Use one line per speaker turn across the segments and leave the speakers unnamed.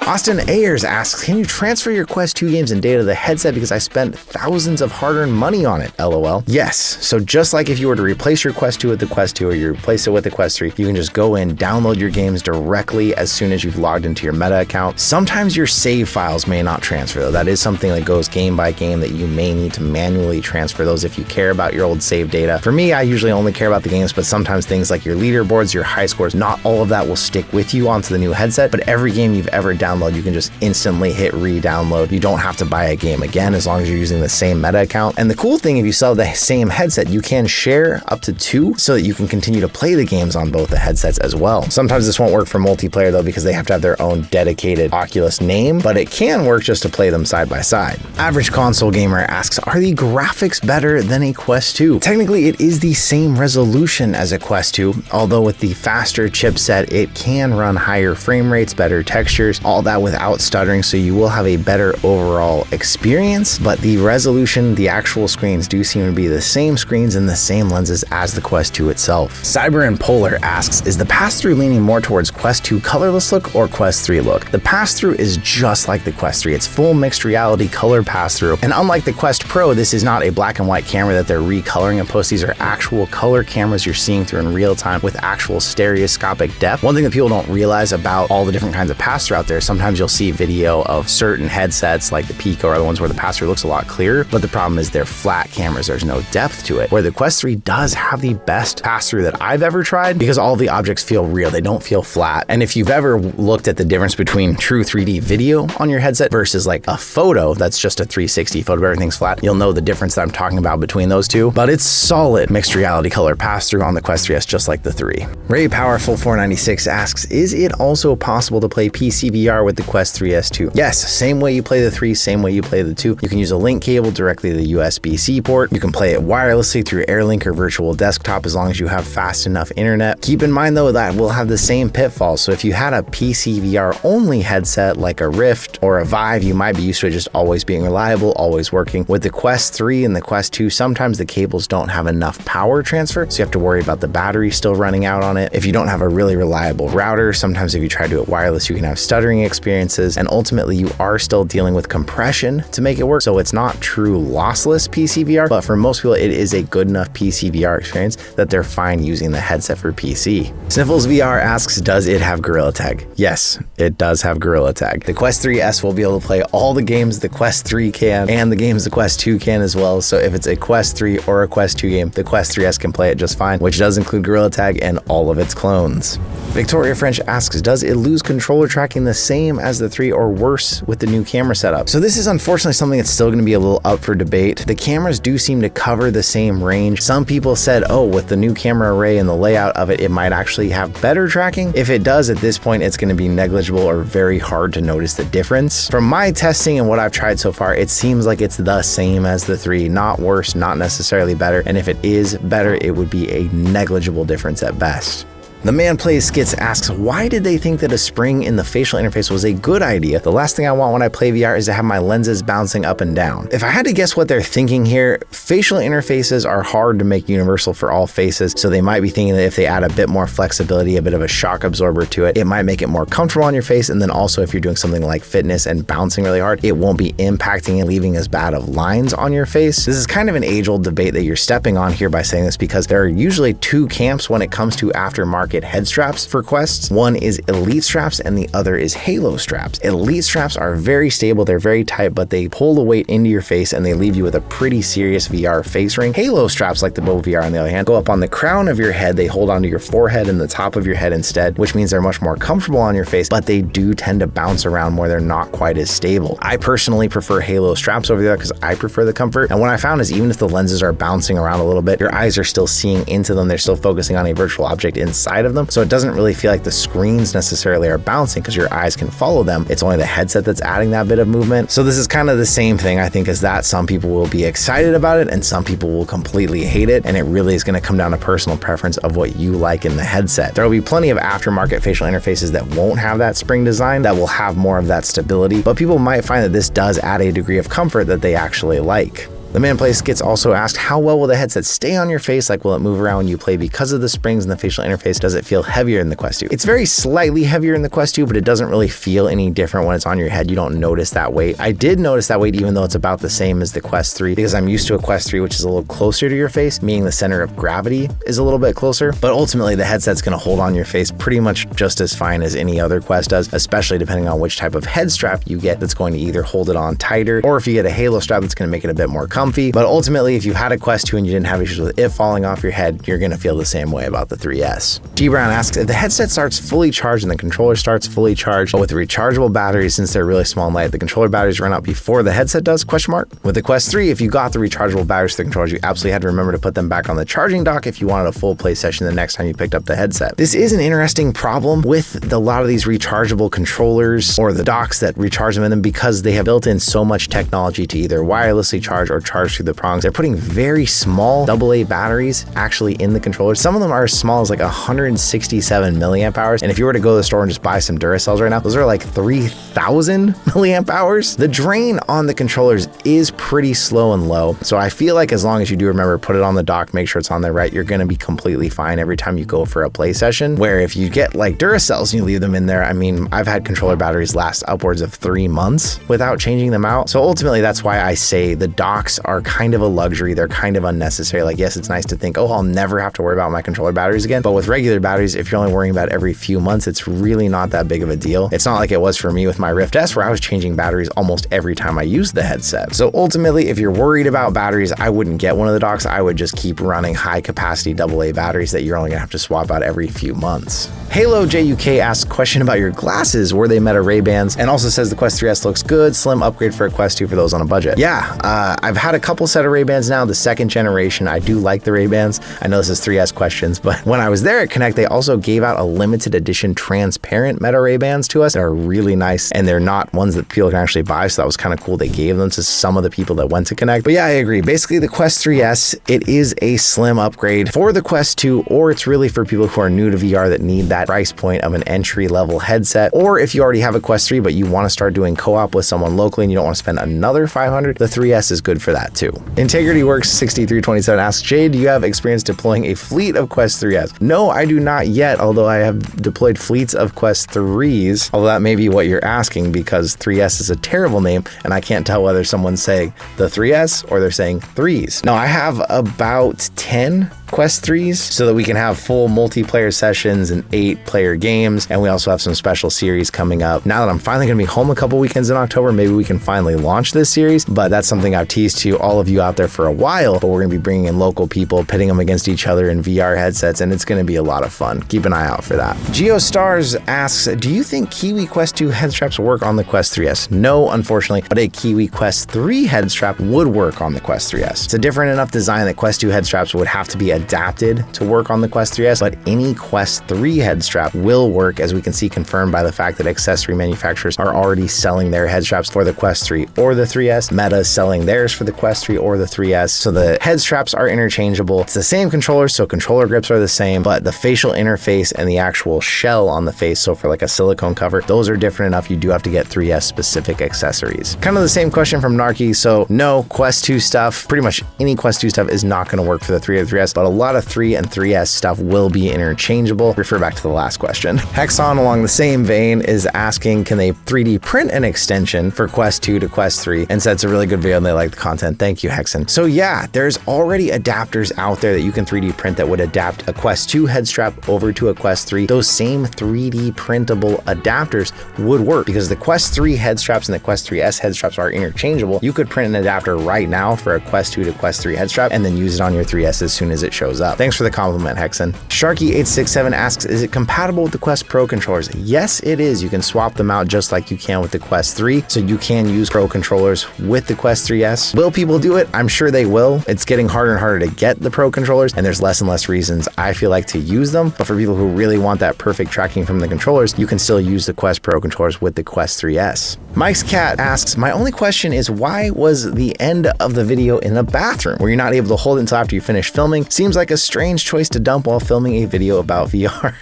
Austin Ayers asks, can you transfer your Quest 2 games and data to the headset because I spent thousands of hard-earned money on it, LOL. Yes, so just like if you were to replace your Quest 2 with the Quest 2 or you replace it with the Quest 3, you can just go in, download your games directly as soon as you've logged into your Meta account. Sometimes your save files may not transfer though. That is something that goes game by game that you may need to manually transfer those if you care about your old save data. For me, I usually only care about the games, but sometimes things like your leaderboards, your high scores, not all of that will stick with you onto the new headset, but every game you've ever downloaded, you can just instantly hit re-download. You don't have to buy a game again as long as you're using the same Meta account. And the cool thing, if you sell the same headset, you can share up to 2 so that you can continue to play the games on both the headsets as well. Sometimes this won't work for multiplayer though because they have to have their own dedicated Oculus name, but it can work just to play them side by side. Average Console Gamer asks, are the graphics better than a Quest 2? Technically, it is the same resolution as a Quest 2, although with the faster chipset, it can run higher frame rates, better textures, all that without stuttering, so you will have a better overall experience, but the resolution, the actual screens do seem to be the same screens and the same lenses as the Quest 2 itself. Cyber and Polar asks, is the pass-through leaning more towards Quest 2 colorless look or Quest 3 look? The pass-through is just like the Quest 3. It's full mixed reality color pass-through, and unlike the Quest Pro, this is not a black and white camera that they're recoloring in post. These are actual color cameras you're seeing through in real time with actual stereoscopic depth. One thing that people don't realize about all the different kinds of pass-through out there, sometimes you'll see video of certain headsets like the Pico or other ones where the pass-through looks a lot clearer, but the problem is they're flat cameras. There's no depth to it, where the Quest 3 does have the best pass-through that I've ever tried because all the objects feel real. They don't feel flat. And if you've ever looked at the difference between true 3D video on your headset versus like a photo that's just a 360 photo, everything's flat, you'll know the difference that I'm talking about between those two. But it's solid mixed reality color pass-through on the Quest 3S, just like the 3. Ray Powerful 496 asks, is it also possible to play PCVR with the Quest 3S 2? Yes, same way you play the 3, same way you play the 2. You can use a link cable directly to the USB-C port. You can play it wirelessly through AirLink or virtual desktop as long as you have fast enough internet. Keep in mind though that will have the same pitfalls. So if you had a PCVR only headset like a Rift or a Vive, you might be used to it just always being reliable, always working. With the Quest 3 and the Quest 2, sometimes the cables don't have enough power transfer, so you have to worry about the battery still running out on it. If you don't have a really reliable router, sometimes if you try to do it wireless, you can have stuttering experiences, and ultimately you are still dealing with compression to make it work. So it's not true lossless PCVR, but for most people, it is a good enough PCVR experience that they're fine using the headset for PC. Sniffles VR asks, does it have Gorilla Tag? Yes, it does have Gorilla Tag. The Quest 3S will be able to play all the games the Quest 3 can and the games the Quest 2 can as well. So if it's a Quest 3 or a Quest 2 game, the Quest 3S can play it just fine, which does include Gorilla Tag and all of its clones. Victoria French asks, does it lose controller tracking the same as the 3 or worse with the new camera setup? So this is unfortunately something that's still going to be a little up for debate. The cameras do seem to cover the same range. Some people said, oh, with the new camera array and the layout of it, it might actually have better tracking. If it does, at this point, it's going to be negligible or very hard to notice the difference. From my testing and what I've tried so far, it seems like it's the same as the 3, not worse, not necessarily better. And if it is better, it would be a negligible difference at best. The Man Plays Skits asks, why did they think that a spring in the facial interface was a good idea? The last thing I want when I play VR is to have my lenses bouncing up and down. If I had to guess what they're thinking here, facial interfaces are hard to make universal for all faces, so they might be thinking that if they add a bit more flexibility, a bit of a shock absorber to it, it might make it more comfortable on your face, and then also if you're doing something like fitness and bouncing really hard, it won't be impacting and leaving as bad of lines on your face. This is kind of an age-old debate that you're stepping on here by saying this, because there are usually 2 camps when it comes to aftermarket head straps for Quests. One is Elite straps and the other is Halo straps. Elite straps are very stable, they're very tight, but they pull the weight into your face and they leave you with a pretty serious VR face ring. Halo straps, like the Mobile VR on the other hand, go up on the crown of your head, they hold onto your forehead and the top of your head instead, which means they're much more comfortable on your face, but they do tend to bounce around more. They're not quite as stable. I personally prefer Halo straps over there because I prefer the comfort, and what I found is even if the lenses are bouncing around a little bit, your eyes are still seeing into them, they're still focusing on a virtual object inside of them, so it doesn't really feel like the screens necessarily are bouncing because your eyes can follow them. It's only the headset that's adding that bit of movement. So this is kind of the same thing, I think, as that. Some people will be excited about it and some people will completely hate it, and it really is going to come down to personal preference of what you like in the headset. There will be plenty of aftermarket facial interfaces that won't have that spring design, that will have more of that stability, but people might find that this does add a degree of comfort that they actually like. The Man Place gets also asked, how well will the headset stay on your face? Like, will it move around when you play because of the springs and the facial interface? Does it feel heavier in the Quest 2? It's very slightly heavier in the Quest 2, but it doesn't really feel any different when it's on your head. You don't notice that weight. I did notice that weight even though it's about the same as the Quest 3 because I'm used to a Quest 3 which is a little closer to your face, meaning the center of gravity is a little bit closer. But ultimately, the headset's going to hold on your face pretty much just as fine as any other Quest does, especially depending on which type of head strap you get that's going to either hold it on tighter, or if you get a Halo strap that's going to make it a bit more comfy. But ultimately, if you've had a Quest 2 and you didn't have issues with it falling off your head, you're going to feel the same way about the 3S. G Brown asks, if the headset starts fully charged and the controller starts fully charged, but with rechargeable batteries, since they're really small and light, the controller batteries run out before the headset does? With the Quest 3, if you got the rechargeable batteries to the controllers, you absolutely had to remember to put them back on the charging dock if you wanted a full play session the next time you picked up the headset. This is an interesting problem with a lot of these rechargeable controllers or the docks that recharge them in them because they have built in so much technology to either wirelessly charge or charge through the prongs. They're putting very small AA batteries actually in the controllers. Some of them are as small as like 167 milliamp hours. And if you were to go to the store and just buy some Duracells right now, those are like 3,000 milliamp hours. The drain on the controllers is pretty slow and low. So I feel like as long as you do remember, put it on the dock, make sure it's on there right, you're going to be completely fine every time you go for a play session. Where if you get like Duracells and you leave them in there, I mean, I've had controller batteries last upwards of 3 months without changing them out. So ultimately, that's why I say the docks are kind of a luxury. They're kind of unnecessary. Like, yes, it's nice to think, oh, I'll never have to worry about my controller batteries again. But with regular batteries, if you're only worrying about every few months, it's really not that big of a deal. It's not like it was for me with my Rift S, where I was changing batteries almost every time I used the headset. So ultimately, if you're worried about batteries, I wouldn't get one of the docks. I would just keep running high capacity AA batteries that you're only gonna have to swap out every few months. Halo JUK asks a question about your glasses. Were they Meta Ray-Bans? And also says the Quest 3S looks good. Slim upgrade for a Quest 2 for those on a budget. Yeah, I've had a couple set of Ray-Bans now, the second generation. I do like the Ray-Bans. I know this is 3S questions, but when I was there at Connect, they also gave out a limited edition transparent Meta Ray-Bans to us. They're really nice, and they're not ones that people can actually buy, so that was kind of cool. They gave them to some of the people that went to Connect. But yeah, I agree. Basically, the Quest 3S, it is a slim upgrade for the Quest 2, or it's really for people who are new to VR that need that price point of an entry-level headset. Or if you already have a Quest 3, but you want to start doing co-op with someone locally and you don't want to spend another $500, the 3S is good for that too. Integrity Works 6327 asks, Jay, do you have experience deploying a fleet of Quest 3S? No, I do not yet, although I have deployed fleets of Quest 3s, although that may be what you're asking because 3S is a terrible name and I can't tell whether someone's saying the 3S or they're saying threes. No, I have about 10 Quest 3s so that we can have full multiplayer sessions and 8-player games, and we also have some special series coming up. Now that I'm finally going to be home a couple weekends in October, maybe we can finally launch this series, but that's something I've teased to all of you out there for a while, but we're going to be bringing in local people, pitting them against each other in VR headsets, and it's going to be a lot of fun. Keep an eye out for that. GeoStars asks, do you think Kiwi Quest 2 head straps work on the Quest 3S? No, unfortunately, but a Kiwi Quest 3 head strap would work on the Quest 3S. It's a different enough design that Quest 2 head straps would have to be adapted to work on the Quest 3S, but any Quest 3 head strap will work, as we can see confirmed by the fact that accessory manufacturers are already selling their head straps for the Quest 3 or the 3S. Meta is selling theirs for the Quest 3 or the 3S. So the head straps are interchangeable. It's the same controller, so controller grips are the same, but the facial interface and the actual shell on the face, so for like a silicone cover, those are different enough. You do have to get 3S specific accessories. Kind of the same question from Narky. So no, Quest 2 stuff, pretty much any Quest 2 stuff is not going to work for the 3 or 3S, but a lot of 3 and 3S stuff will be interchangeable. Refer back to the last question. Hexon, along the same vein, is asking, can they 3D print an extension for Quest 2 to Quest 3? And said it's a really good video and they like the content. Thank you, Hexon. So yeah, there's already adapters out there that you can 3D print that would adapt a Quest 2 head strap over to a Quest 3. Those same 3D printable adapters would work because the Quest 3 head straps and the Quest 3S head straps are interchangeable. You could print an adapter right now for a Quest 2 to Quest 3 head strap and then use it on your 3S as soon as it shows up. Thanks for the compliment, Hexon. Sharky867 asks, is it compatible with the Quest Pro controllers? Yes, it is. You can swap them out just like you can with the Quest 3, so you can use Pro controllers with the Quest 3S. Will people do it? I'm sure they will. It's getting harder and harder to get the Pro controllers, and there's less and less reasons I feel like to use them, but for people who really want that perfect tracking from the controllers, you can still use the Quest Pro controllers with the Quest 3S. Mike's Cat asks, my only question is why was the end of the video in a bathroom? Were you not able to hold it until after you finish filming? Seems like a strange choice to dump while filming a video about VR.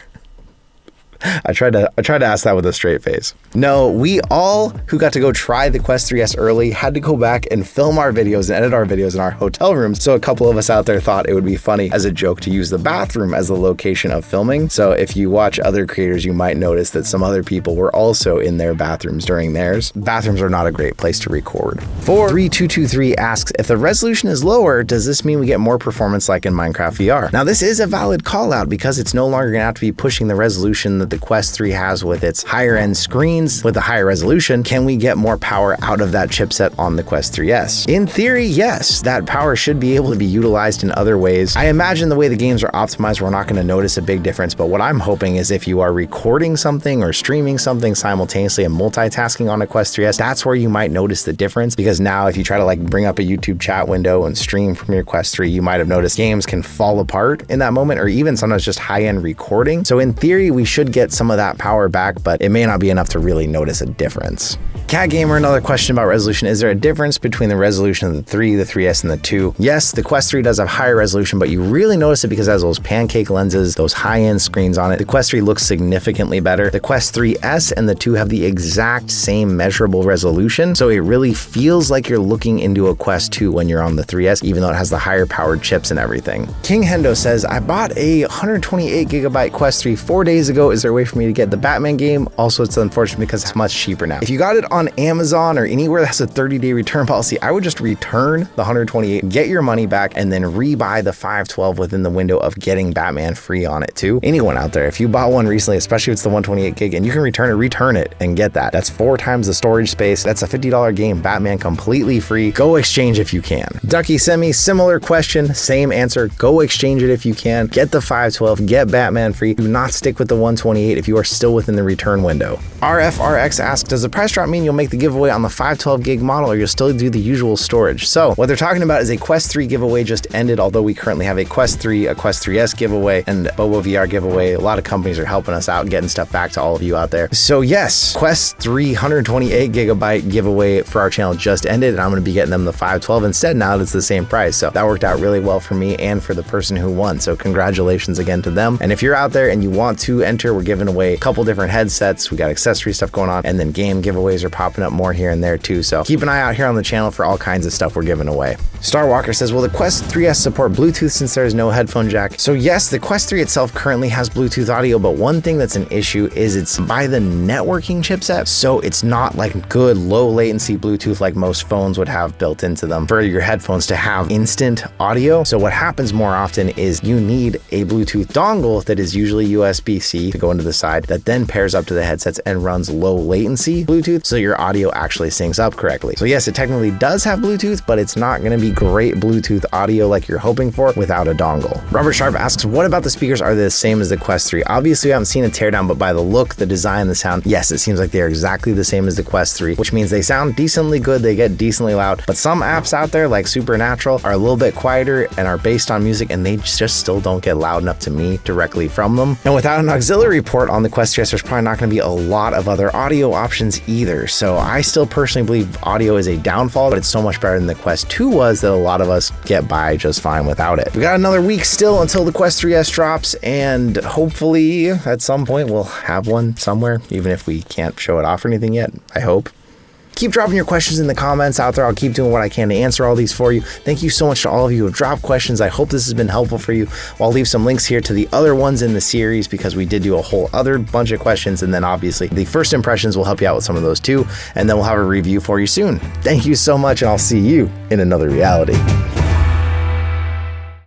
I tried to ask that with a straight face. No, we all who got to go try the Quest 3S early had to go back and film our videos and edit our videos in our hotel rooms. So a couple of us out there thought it would be funny as a joke to use the bathroom as the location of filming. So if you watch other creators, you might notice that some other people were also in their bathrooms during theirs. Bathrooms are not a great place to record. 43223 asks, if the resolution is lower, does this mean we get more performance like in Minecraft VR? Now this is a valid call out because it's no longer gonna have to be pushing the resolution that the Quest 3 has with its higher end screens with the higher resolution. Can we get more power out of that chipset on the Quest 3S? In theory, yes, that power should be able to be utilized in other ways. I imagine the way the games are optimized, we're not gonna notice a big difference, but what I'm hoping is if you are recording something or streaming something simultaneously and multitasking on a Quest 3S, that's where you might notice the difference, because now if you try to like bring up a YouTube chat window and stream from your Quest 3, you might have noticed games can fall apart in that moment, or even sometimes just high-end recording. So in theory, we should get some of that power back, but it may not be enough to really notice a difference. Cat Gamer, another question about resolution. Is there a difference between the resolution of the 3, the 3S, and the 2? Yes, the Quest 3 does have higher resolution, but you really notice it because it has those pancake lenses, those high-end screens on it. The Quest 3 looks significantly better. The Quest 3S and the 2 have the exact same measurable resolution, so it really feels like you're looking into a Quest 2 when you're on the 3S, even though it has the higher powered chips and everything. King Hendo says, I bought a 128GB Quest 3 4 days ago. Is there a way for me to get the Batman game? Also, it's unfortunate because it's much cheaper now. If you got it on Amazon or anywhere that has a 30-day return policy, I would just return the 128, get your money back, and then rebuy the 512 within the window of getting Batman free on it too. Anyone out there, if you bought one recently, especially if it's the 128 gig and you can return it and get that. That's 4 times the storage space. That's a $50 game, Batman completely free. Go exchange if you can. Ducky Semi, similar question, same answer. Go exchange it if you can. Get the 512, get Batman free. Do not stick with the 128 if you are still within the return window. RFRX asks, does the price drop mean you'll make the giveaway on the 512 gig model, or you'll still do the usual storage? So what they're talking about is a Quest 3 giveaway just ended, although we currently have a Quest 3, a Quest 3S giveaway, and Bobo VR giveaway. A lot of companies are helping us out, getting stuff back to all of you out there. So yes, Quest 3 128GB giveaway for our channel just ended, and I'm going to be getting them the 512 instead now that it's the same price. So that worked out really well for me and for the person who won. So congratulations again to them. And if you're out there and you want to enter, we're giving away a couple different headsets. We got accessory stuff going on, and then game giveaways are popping up more here and there too. So keep an eye out here on the channel for all kinds of stuff we're giving away. Star Walker says, will the Quest 3S support Bluetooth since there is no headphone jack? So yes, the Quest 3 itself currently has Bluetooth audio, but one thing that's an issue is it's by the networking chipset. So it's not like good low latency Bluetooth like most phones would have built into them for your headphones to have instant audio. So what happens more often is you need a Bluetooth dongle that is usually USB-C to go into the side that then pairs up to the headsets and runs low latency Bluetooth, so your audio actually syncs up correctly. So yes, it technically does have Bluetooth, but it's not going to be great Bluetooth audio like you're hoping for without a dongle. Robert Sharp asks, what about the speakers? Are they the same as the Quest 3? Obviously, we haven't seen a teardown, but by the look, the design, the sound, yes, it seems like they're exactly the same as the Quest 3, which means they sound decently good, they get decently loud, but some apps out there like Supernatural are a little bit quieter and are based on music, and they just still don't get loud enough to me directly from them. And without an auxiliary port on the Quest 3S, there's probably not going to be a lot of other audio options either. So I still personally believe audio is a downfall, but it's so much better than the Quest 2 was that a lot of us get by just fine without it. We got another week still until the Quest 3S drops, and hopefully at some point we'll have one somewhere, even if we can't show it off or anything yet, I hope. Keep dropping your questions in the comments out there. I'll keep doing what I can to answer all these for you. Thank you so much to all of you who have dropped questions. I hope this has been helpful for you. I'll leave some links here to the other ones in the series because we did do a whole other bunch of questions, and then obviously the first impressions will help you out with some of those too, and then we'll have a review for you soon. Thank you so much, and I'll see you in another reality.